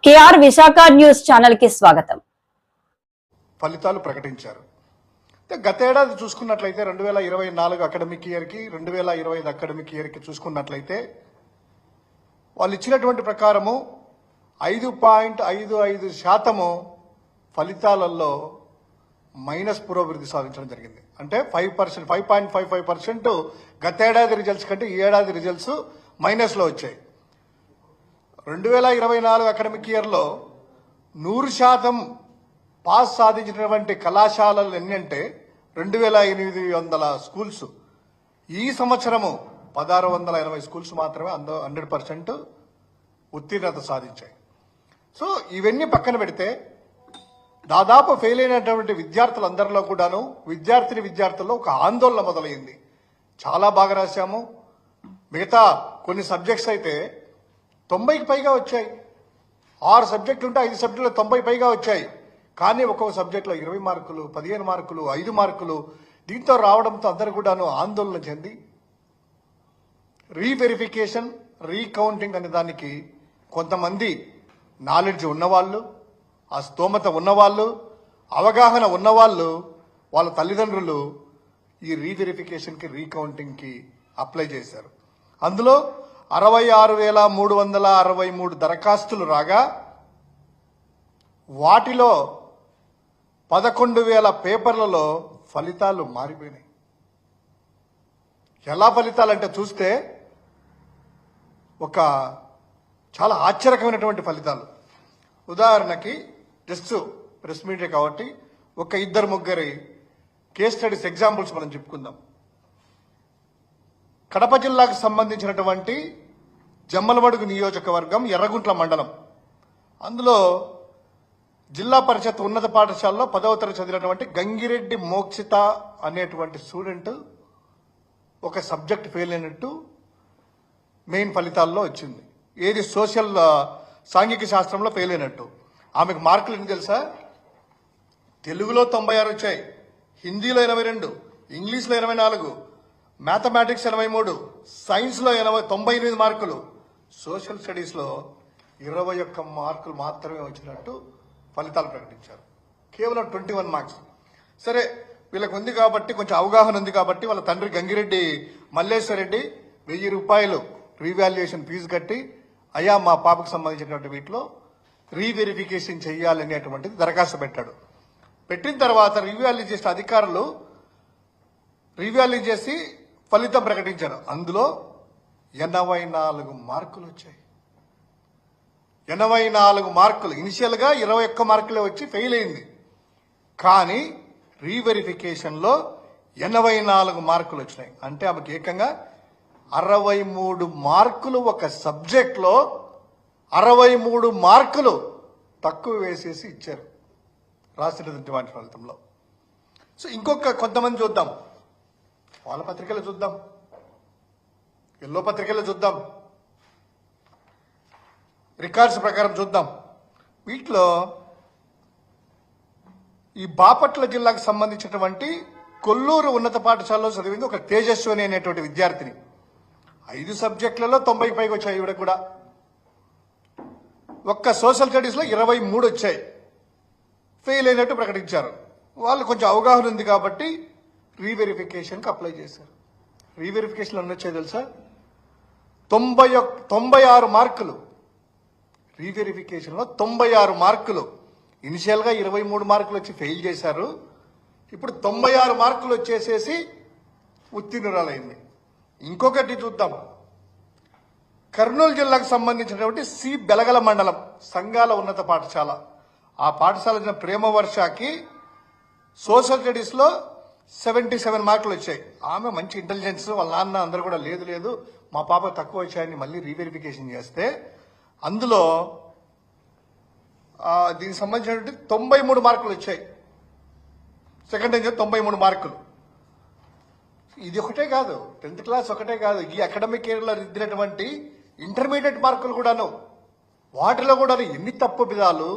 KR Visakha news channel కి స్వాగతం. ఫలితాలు ప్రకటించారు. గతేడాది చూసుకున్నట్లయితే 2024 అకాడమిక్ ఇయర్ కి 2025 అకాడమిక్ ఇయర్ కి చూసుకున్నట్లయితే వాళ్ళు ఇచ్చినటువంటి ప్రకారము 5.55% ఫలితాలలో మైనస్ పురోభివృద్ధి సాధించడం జరిగింది. అంటే 5.55% గతేడాది రిజల్ట్స్ కంటే ఈ ఏడాది రిజల్ట్స్ మైనస్ లో వచ్చాయి. 2024 అకాడమిక్ ఇయర్లో 100% పాస్ సాధించినటువంటి కళాశాలలు ఎన్ని అంటే 2800 స్కూల్స్. ఈ సంవత్సరము 1680 స్కూల్స్ మాత్రమే 100% ఉత్తీర్ణత సాధించాయి. సో ఇవన్నీ పక్కన పెడితే దాదాపు ఫెయిల్ అయినటువంటి విద్యార్థులందరిలో కూడాను విద్యార్థుల్లో ఒక ఆందోళన మొదలైంది. చాలా బాగా రాశాము, మిగతా కొన్ని సబ్జెక్ట్స్ అయితే 90కి పైగా వచ్చాయి. 6 సబ్జెక్టులు ఉంటే 5 సబ్జెక్టులు 90 పైగా వచ్చాయి. కానీ ఒక్కొక్క సబ్జెక్టులో 20 మార్కులు, 15 మార్కులు, 5 మార్కులు దీంతో రావడంతో అందరూ కూడాను ఆందోళన చెంది రీవెరిఫికేషన్, రీకౌంటింగ్ అనే దానికి కొంతమంది నాలెడ్జ్ ఉన్నవాళ్ళు, ఆ స్తోమత ఉన్నవాళ్ళు, అవగాహన ఉన్నవాళ్ళు, వాళ్ళ తల్లిదండ్రులు ఈ రీవెరిఫికేషన్కి, రీకౌంటింగ్కి అప్లై చేశారు. అందులో 66,363 దరఖాస్తులు రాగా వాటిలో 11,000 పేపర్లలో ఫలితాలు మారిపోయినాయి. ఎలా ఫలితాలంటే చూస్తే ఒక చాలా ఆశ్చర్యకరమైనటువంటి ఫలితాలు. ఉదాహరణకి జస్ట్ ప్రెస్ మీడియా కాబట్టి ఒక 2-3 కేస్ స్టడీస్ ఎగ్జాంపుల్స్ మనం చెప్పుకుందాం. కడప జిల్లాకు సంబంధించినటువంటి జమ్మలమడుగు నియోజకవర్గం ఎర్రగుంట్ల మండలం. అందులో జిల్లా పరిషత్ ఉన్నత పాఠశాలలో 10వ తరగతి చదివినటువంటి గంగిరెడ్డి మోక్షిత అనేటువంటి స్టూడెంట్ ఒక సబ్జెక్ట్ ఫెయిల్ అయినట్టు మెయిన్ ఫలితాల్లో వచ్చింది. ఏది సోషల్ సాంఘిక శాస్త్రంలో ఫెయిల్ అయినట్టు. ఆమెకు మార్కులు ఎన్ని తెలుసా? తెలుగులో 96 వచ్చాయి, హిందీలో 82, ఇంగ్లీష్లో 84, మ్యాథమెటిక్స్ 83, సైన్స్లో 98 మార్కులు, సోషల్ స్టడీస్లో 21 మార్కులు మాత్రమే వచ్చినట్టు ఫలితాలు ప్రకటించారు. కేవలం 21 మార్క్స్. సరే, వీళ్ళకి ఉంది కాబట్టి, కొంచెం అవగాహన ఉంది కాబట్టి వాళ్ళ తండ్రి గంగిరెడ్డి మల్లేశ్వరరెడ్డి 1000 రూపాయలు రీవాల్యుయేషన్ ఫీజు కట్టి, అయ్యా మా పాపకు సంబంధించినటువంటి వీటిలో రీవెరిఫికేషన్ చేయాలనేటువంటిది దరఖాస్తు పెట్టాడు. పెట్టిన తర్వాత రీవాల్యూ చేసిన అధికారులు రీవాల్యూ చేసి ఫలితం ప్రకటించారు. అందులో 84 మార్కులు వచ్చాయి. 84 మార్కులు. ఇనిషియల్ గా 21 మార్కులే వచ్చి ఫెయిల్ అయింది. కానీ రీవెరిఫికేషన్లో 84 మార్కులు వచ్చినాయి. అంటే ఆమెకి ఏకంగా 63 మార్కులు ఒక సబ్జెక్ట్ లో 63 మార్కులు తక్కువ వేసేసి ఇచ్చారు రాసినటువంటి వాటి ఫలితంలో. సో ఇంకొక కొంతమంది చూద్దాం, వాళ్ళ పత్రికలు చూద్దాం, ఎల్లో పత్రికలు చూద్దాం, రికార్డ్స్ ప్రకారం చూద్దాం. వీటిలో ఈ బాపట్ల జిల్లాకు సంబంధించినటువంటి కొల్లూరు ఉన్నత పాఠశాలలో చదివింది ఒక తేజస్విని అనేటువంటి విద్యార్థిని. 5 సబ్జెక్టులలో 90 పైకి వచ్చాయి. ఈవిడ కూడా ఒక్క సోషల్ స్టడీస్లో 23 వచ్చాయి. ఫెయిల్ అయినట్టు ప్రకటించారు. వాళ్ళు కొంచెం అవగాహన ఉంది కాబట్టి రీవెరిఫికేషన్కి అప్లై చేశారు. రీవెరిఫికేషన్ ఎన్ని వచ్చాయి తెలుసా? 96 మార్కులు. రీవెరిఫికేషన్లో 96 మార్కులు. ఇనిషియల్గా 23 మార్కులు వచ్చి ఫెయిల్ చేశారు. ఇప్పుడు 96 మార్కులు వచ్చేసేసి ఉత్తీర్ణురాలైంది. ఇంకొకటి చూద్దాం. కర్నూలు జిల్లాకు సంబంధించినటువంటి సి బెలగల మండలం సంఘాల ఉన్నత పాఠశాల. ఆ పాఠశాల ప్రేమ వర్షకి సోషల్ స్టడీస్ లో 77 మార్కులు వచ్చాయి. ఆమె మంచి ఇంటెలిజెన్స్, వాళ్ళ నాన్న అందరూ కూడా లేదు మా పాప తక్కువ వచ్చాయని మళ్ళీ రీవెరిఫికేషన్ చేస్తే అందులో దీనికి సంబంధించినటువంటి 93 మార్కులు వచ్చాయి. సెకండ్ టైం 93 మార్కులు. ఇది ఒకటే కాదు, 10th క్లాస్ ఒకటే కాదు, ఈ అకాడమిక్ ఇయర్లో దిద్దినటువంటి ఇంటర్మీడియట్ మార్కులు కూడాను, వాటిలో కూడా ఎన్ని తప్పు విధాలు,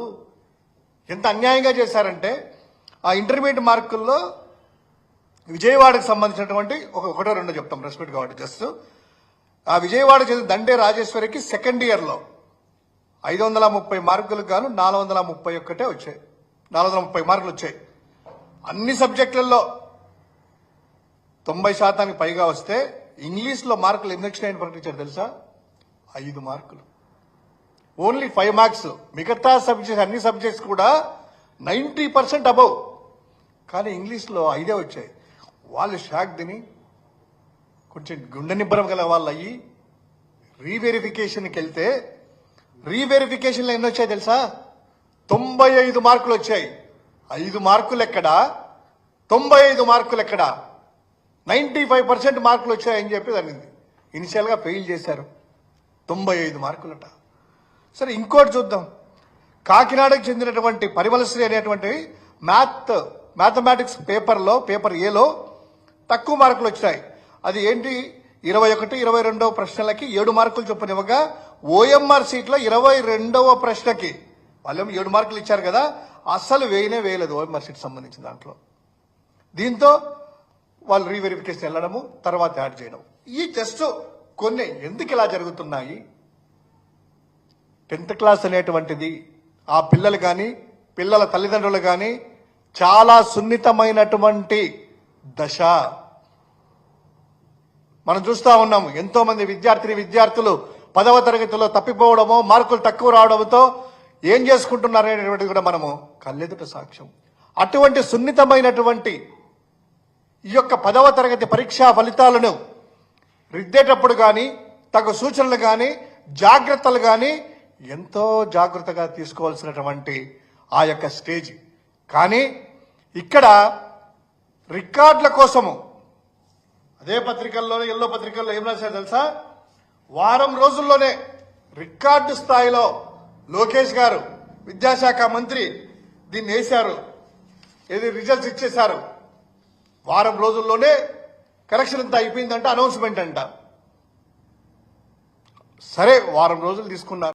ఎంత అన్యాయంగా చేశారంటే ఆ ఇంటర్మీడియట్ మార్కుల్లో విజయవాడకు సంబంధించినటువంటి ఒకటో రెండో చెప్తాం రెస్పెక్ట్ కాబట్టి జస్ట్ ఆ విజయవాడ చదివిన దండే రాజేశ్వరికి సెకండ్ ఇయర్లో 530 మార్కులకు గాను 431 వచ్చాయి. 430 మార్కులు వచ్చాయి. అన్ని సబ్జెక్టులలో 90% పైగా వస్తే ఇంగ్లీష్లో మార్కులు ఎన్ని వచ్చినాయని ప్రకటించారు తెలుసా? 5 మార్కులు. Only 5 marks. మిగతా సబ్జెక్ట్స్ అన్ని సబ్జెక్ట్స్ కూడా 90% అబౌవ్. కానీ ఇంగ్లీష్లో 5 వచ్చాయి. వాళ్ళు షాక్ తిని కొంచెం గుండె నిబ్బరం గల వాళ్ళు అయ్యి రీవెరిఫికేషన్కి వెళ్తే రీవెరిఫికేషన్లో ఎన్ని వచ్చాయి తెలుసా? 95 మార్కులు వచ్చాయి. 5 మార్కులు ఎక్కడా, 95 మార్కులు ఎక్కడా? 95% మార్కులు వచ్చాయని చెప్పి దాన్ని ఇనిషియల్గా ఫెయిల్ చేశారు. 95 మార్కులట. సరే, ఇంకోటి చూద్దాం. కాకినాడకు చెందినటువంటి పరిమళశ్రీ అనేటువంటి మ్యాథమెటిక్స్ పేపర్ ఏలో తక్కువ మార్కులు వచ్చాయి. అది ఏంటి? 21, 22 ప్రశ్నలకి 7 మార్కులు చొప్పునివ్వగా ఓఎంఆర్ సీట్లో 22వ ప్రశ్నకి వాళ్ళు 7 మార్కులు ఇచ్చారు కదా, అస్సలు వేయలేదు ఓఎంఆర్ సీట్ సంబంధించిన దాంట్లో. దీంతో వాళ్ళు రీవెరిఫికేషన్ వెళ్ళడము, తర్వాత యాడ్ చేయడం. ఈ జస్ట్ కొన్ని ఎందుకు ఇలా జరుగుతున్నాయి? 10th క్లాస్ అనేటువంటిది ఆ పిల్లలు కానీ పిల్లల తల్లిదండ్రులు కానీ చాలా సున్నితమైనటువంటి దశ. మనం చూస్తా ఉన్నాము ఎంతో మంది విద్యార్థులు 10వ తరగతిలో తప్పిపోవడమో మార్కులు తక్కువ రావడంతో ఏం చేసుకుంటున్నారనేటువంటిది కూడా మనము కళ్ళెదుట సాక్ష్యం. అటువంటి సున్నితమైనటువంటి ఈ యొక్క 10వ తరగతి పరీక్షా ఫలితాలను రిద్దేటప్పుడు కానీ తగు సూచనలు కానీ జాగ్రత్తలు కానీ ఎంతో జాగ్రత్తగా తీసుకోవాల్సినటువంటి ఆ యొక్క స్టేజ్. కానీ ఇక్కడ రికార్డుల కోసము అదే పత్రికల్లోనే ఎల్లో పత్రికల్లో ఏం రాశారు తెలుసా? వారం రోజుల్లోనే రికార్డు స్థాయిలో లోకేష్ గారు విద్యాశాఖ మంత్రి దీన్ని వేశారు. ఏది రిజల్ట్స్ ఇచ్చేశారు. వారం రోజుల్లోనే కరెక్షన్ అంతా అయిపోయిందంట, అనౌన్స్మెంట్ అంట. సరే, వారం రోజులు తీసుకున్నారు.